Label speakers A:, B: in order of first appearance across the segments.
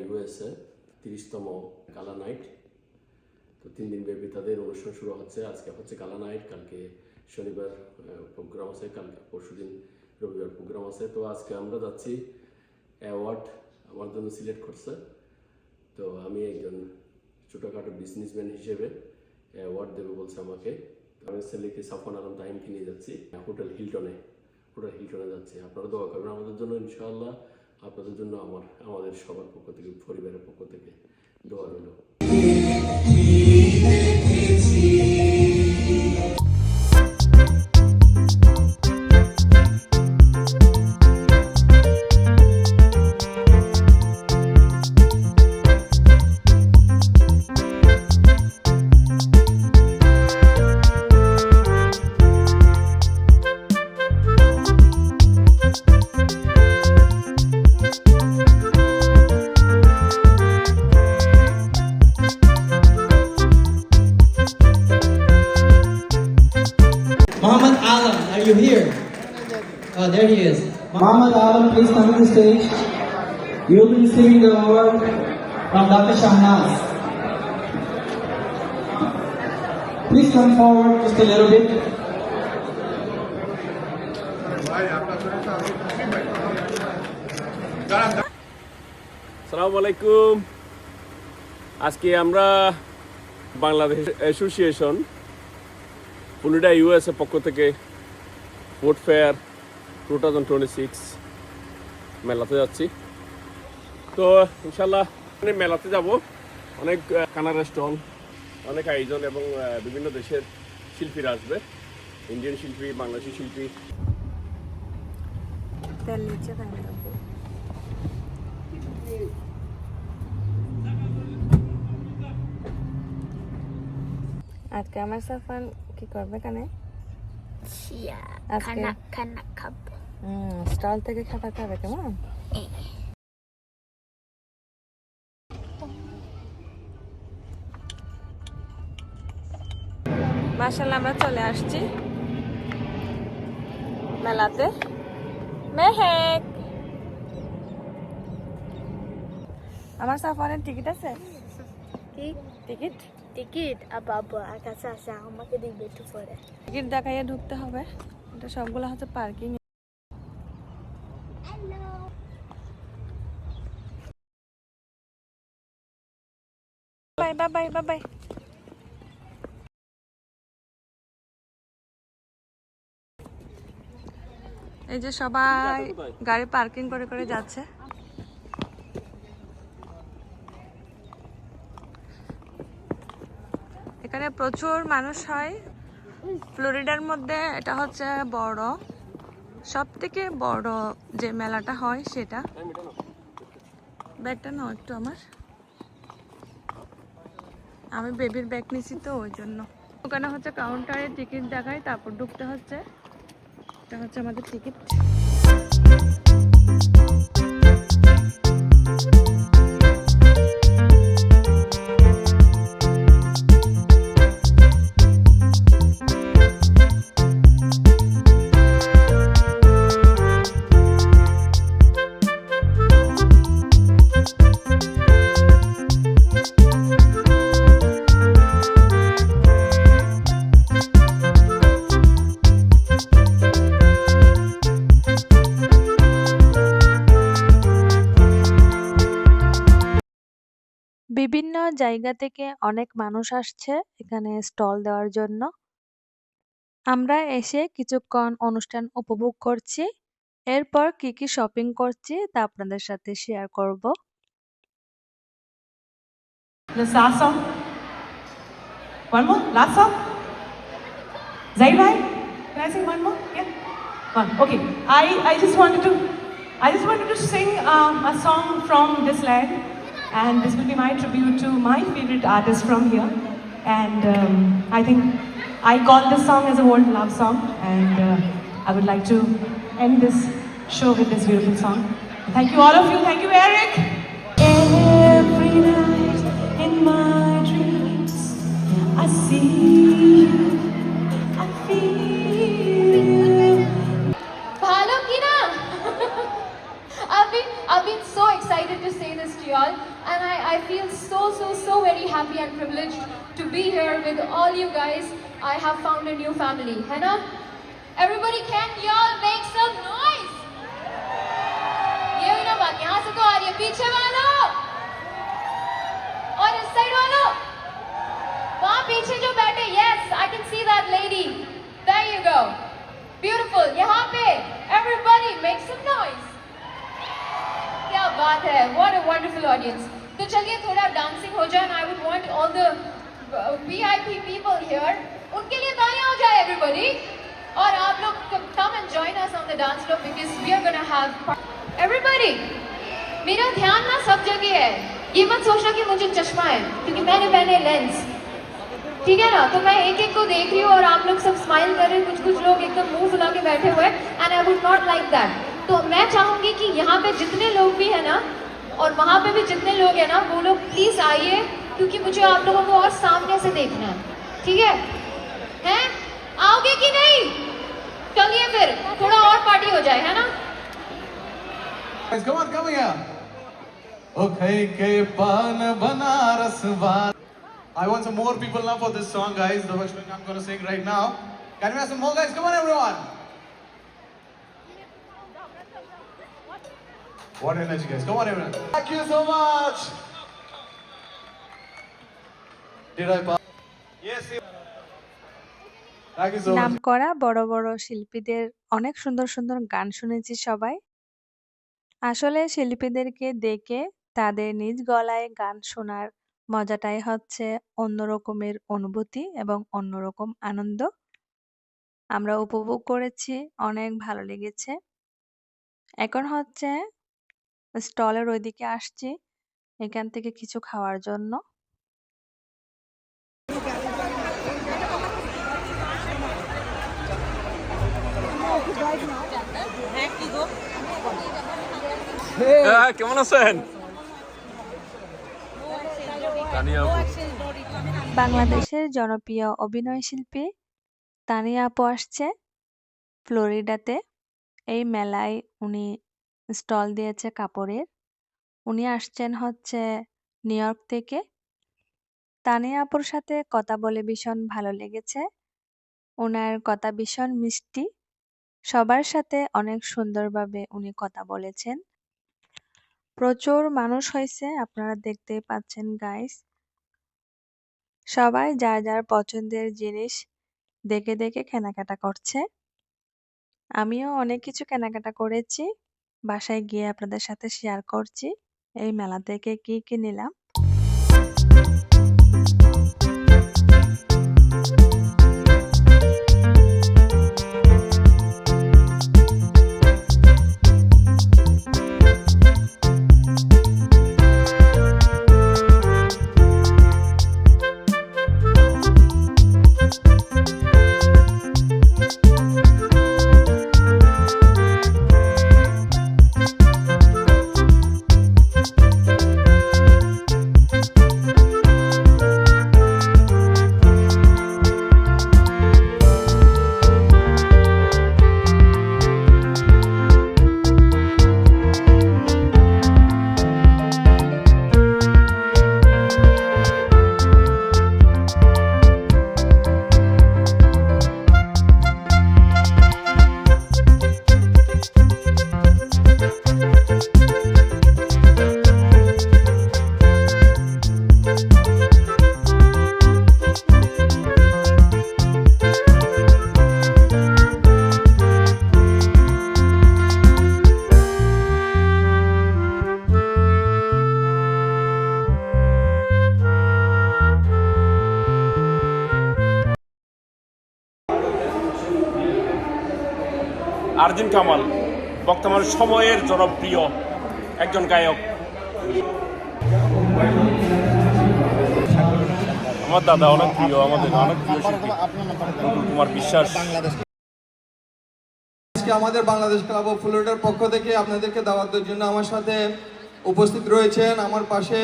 A: USA 30তম গালা night. তো 3 দিন ব্যাপী তাদের অনুষ্ঠান শুরু হচ্ছে। আজকে হচ্ছে গালা নাইট, কালকে শনিবার প্রোগ্রাম আছে, কালকে পরশুদিন রবিবার প্রোগ্রাম আছে। তো আজকে আমরা যাচ্ছি, অ্যাওয়ার্ড আমার জন্য সিলেক্ট করছে। তো আমি একজন ছোটোখাটো বিজনেসম্যান হিসেবে অ্যাওয়ার্ড দেবে বলছে আমাকে। আমি ছেলেকে সাফওয়ান আলম তাহিমকে নিয়ে যাচ্ছি হোটেল হিলটনে যাচ্ছি। আপনারা দোয়া করবেন আমাদের জন্য, ইনশাআল্লাহ। আপনাদের জন্য আমাদের সবার পক্ষ থেকে, পরিবারের পক্ষ থেকে দোয়া রইল।
B: Muhammad Alam, are you here? Oh, there he is. Muhammad Alam, please come to the stage. You will be receiving the award from Dr. Shahnaz. Please come forward just a little bit.
A: আসসালামু আলাইকুম। আজকে আমরা Bangladesh association পুনিডা USA পক্ষ থেকে food fair 2026 মেলাতে যাচ্ছি। তো ইনশাল্লাহ মেলাতে যাব, অনেক খানার স্টল, অনেক আয়োজন এবং বিভিন্ন দেশের শিল্পীরা আসবে, ইন্ডিয়ান শিল্পী, বাংলাদেশি শিল্পী।
C: আজকে আমার সাফান কি করবে কানে?
D: খানা খাবো।
C: স্টল থেকে খাবার খাবে, কেমন? মাশাআল্লাহ, আমরা চলে আসছি মেলাতে। মেহেক, আমার সাফানের টিকিট আছে? টিকিট
D: টিকিট বাবা কাছে আছে, আমাকে দিবে একটু পরে।
C: টিকিট দেখাইয়ে ঢুকতে হবে। এটা সবগুলো হচ্ছে parking. Bye bye bye bye bye. এই যে সবাই গাড়ি পার্কিং করে করে যাচ্ছে। এখানে প্রচুর মানুষ হয়। ফ্লোরিডার মধ্যে এটা হচ্ছে বড়, সব থেকে বড় যে মেলাটা হয় সেটা। ব্যাগটা নাও একটু আমার, আমি বেবির ব্যাগ নিছি তো ওই জন্য। ওখানে হচ্ছে কাউন্টারে টিকিট দেখায়, তারপর ঢুকতে হচ্ছে। এটা হচ্ছে আমাদের টিকিট। বিভিন্ন জায়গা থেকে অনেক মানুষ আসছে এখানে স্টল দেওয়ার জন্য। আমরা এসে কিছুক্ষণ অনুষ্ঠান উপভোগ করছি, এরপর কি কি শপিং করছি তা আপনাদের সাথে শেয়ার করব।
E: The last song. One more? Last song? Zahir bhai? Can I sing one more? Yeah? One. Okay. I just wanted to sing a song from this land, and this will be my tribute to my favorite artist from here. And I think I call this song as a world love song, and I would like to end this show with this beautiful song. Thank you all of you. Thank you, Eric. Every night in my dreams I see you, I feel you.
D: Bhalo ki na? I've been so excited to say this to y'all.
F: feel so very happy and privileged to be here with all you guys. I have found a new family, है ना? Everybody, can y'all make some noise? ये हुई ना बात, यहाँ से तो आ रही है, पीछे वालों और इस साइड वालों, वहाँ पीछे जो बैठे, yes, I can see that lady. There you go. Beautiful. यहाँ पे everybody make some noise. क्या बात है, what a wonderful audience. तो चलिए थोड़ा डांसिंग हो जाए. I would want all the VIP people here. उनके लिए तालियां हो जाए everybody. और आप लोग come and join us on the dance floor because we are gonna have everybody. मेरा ध्यान ना सब जगह है. ये मत सोचना कि मुझे चश्मा है क्योंकि मैंने पहने लेंस. ठीक है ना? तो मैं एक एक को देख रही हूँ और आप लोग सब स्माइल कर रहे हैं, कुछ लोग एकदम मुंह फुला के बैठे हुए हैं. And I would not like that. तो मैं चाहूंगी कि यहाँ पे जितने लोग भी है ना और वहाँ पे भी जितने लोग हैं ना, वो लोग प्लीज आइए क्योंकि मुझे आप लोगों को और सामने से देखना है. ठीक है? हैं? आओगे कि नहीं? चलिए फिर थोड़ा और पार्टी हो जाए, है ना?
G: Guys, come on, come here. Okay, ke pan banaras van. I want some more people now for this song, guys. The version I'm going to sing right now. Can we have some more, guys? Come on, everyone. What energy, guys. Come on, everyone. Thank you so much. Did I pass? Yes. Thank you so much.
C: নামকরা বড় বড় শিল্পীদের অনেক সুন্দর সুন্দর গান শুনেছি সবাই। আসলে শিল্পীদেরকে দেখে তাদের নিজ গলায় গান শোনার মজাটাই হচ্ছে অন্য রকমের অনুভূতি এবং অন্যরকম আনন্দ। আমরা উপভোগ করেছি, অনেক ভালো লেগেছে। এখন হচ্ছে স্টলের ওইদিকে আসছি এখান থেকে কিছু খাওয়ার জন্য।
H: কেমন আছেন?
C: বাংলাদেশের জনপ্রিয় অভিনয়শিল্পী তানিয়া আপু আসছে ফ্লোরিডাতে। এই মেলায় উনি স্টল দিয়েছে কাপড়ের। উনি আসছেন হচ্ছে নিউ ইয়র্ক থেকে। তানিয়া আপুর সাথে কথা বলে ভীষণ ভালো লেগেছে। ওনার কথা ভীষণ মিষ্টি। সবার সাথে অনেক সুন্দরভাবে উনি কথা বলেছেন। প্রচুর মানুষ হয়েছে, আপনারা দেখতেই পাচ্ছেন গাইস। সবাই যার যার পছন্দের জিনিস দেখে দেখে কেনাকাটা করছে। আমিও অনেক কিছু কেনাকাটা করেছি, বাসায় গিয়ে আপনাদের সাথে শেয়ার করছি এই মেলা থেকে কি কি নিলাম।
H: আরদিন কামাল বর্তমান সময়ের জনপ্রিয় একজন গায়ক। আমার দাদা অনেক প্রিয়, আমাদের অনেক প্রিয় শিল্পী নকুল কুমার বিশ্বাস।
I: আমাদের বাংলাদেশ ক্লাব অফ ফ্লোরিডার পক্ষ থেকে আপনাদেরকে দাওয়াতের জন্য আমার সাথে উপস্থিত রয়েছেন আমার পাশে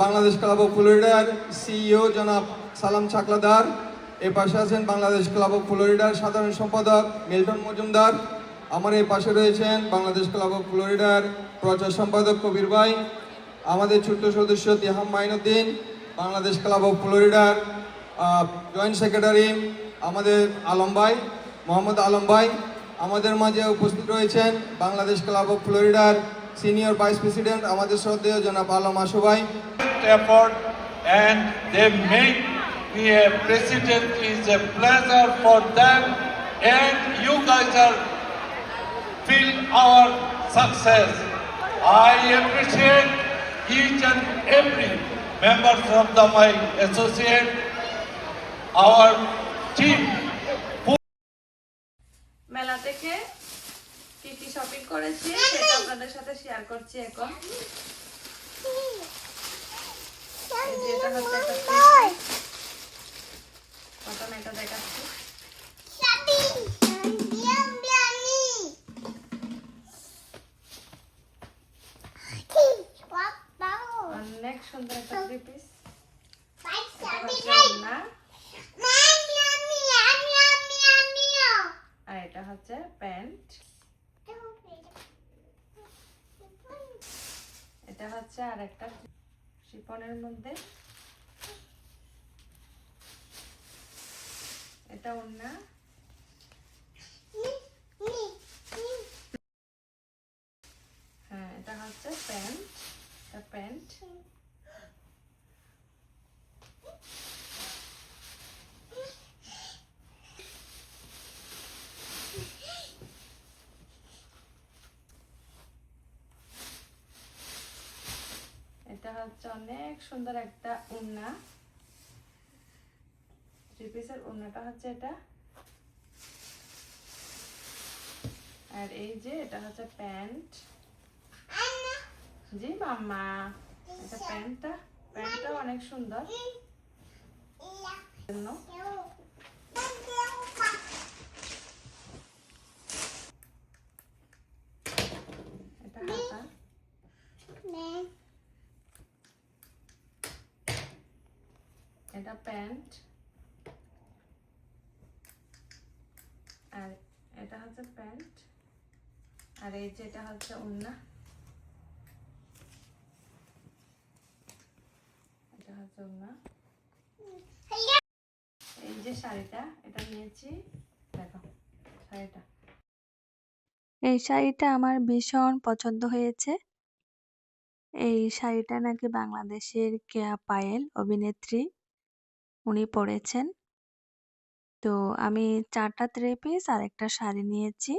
I: বাংলাদেশ ক্লাব অফ ফ্লোরিডার সিইও জনাব সালাম চাকলাদার। এর পাশে আছেন বাংলাদেশ ক্লাব অফ ফ্লোরিডার সাধারণ সম্পাদক মিল্টন মজুমদার। আমার এই পাশে রয়েছেন বাংলাদেশ ক্লাব অফ ফ্লোরিডার প্রচার সম্পাদক কবির ভাই। আমাদের ছোট্ট সদস্য তিহাম মাইনুদ্দিন, বাংলাদেশ ক্লাব অফ ফ্লোরিডার জয়েন্ট সেক্রেটারি আমাদের আলম ভাই, মোহাম্মদ আলম ভাই। আমাদের মাঝে উপস্থিত রয়েছেন বাংলাদেশ ক্লাব অফ ফ্লোরিডার সিনিয়র ভাইস প্রেসিডেন্ট আমাদের শ্রদ্ধেয় জনাব আলম আশু ভাই।
J: Effort and they make me a president is a pleasure for them, and you guys are feel our success. I appreciate each and every members of my associate, our team.
C: মেলা থেকে কি কি shopping করেছি সেটা আপনাদের সাথে share করছি এখন। এই যে এটা হচ্ছে একটা প্রথমে এটা দেখাচ্ছি। অনেক সুন্দর একটা থ্রি পিস। আর এটা হচ্ছে প্যান্ট। এটা হচ্ছে আর একটা শিফনের মধ্যে, এটা ওড়না। হ্যাঁ, এটা হচ্ছে প্যান্ট, এটা প্যান্ট। এটা হচ্ছে অনেক সুন্দর একটা ওড়না, থ্রি পিসের ওড়নাটা হচ্ছে এটা। আর এই যে এটা হচ্ছে প্যান্ট। জি মাম্মা, এটা প্যান্টটা অনেক সুন্দর। এটা হাতা, এটা প্যান্ট। আর এটা হচ্ছে প্যান্ট। আর এই যে এটা হচ্ছে ওড়না, এটা হচ্ছে ওড়না। এই যে শাড়িটা, এটা নিয়েছি, দেখো শাড়িটা। এই শাড়িটা আমার ভীষণ পছন্দ হয়েছে। এই শাড়িটা নাকি বাংলাদেশের কেয়া পায়েল অভিনেত্রী উনি পরেছেন। তো আমি 4টা থ্রি পিস আর একটা শাড়ি নিয়েছি।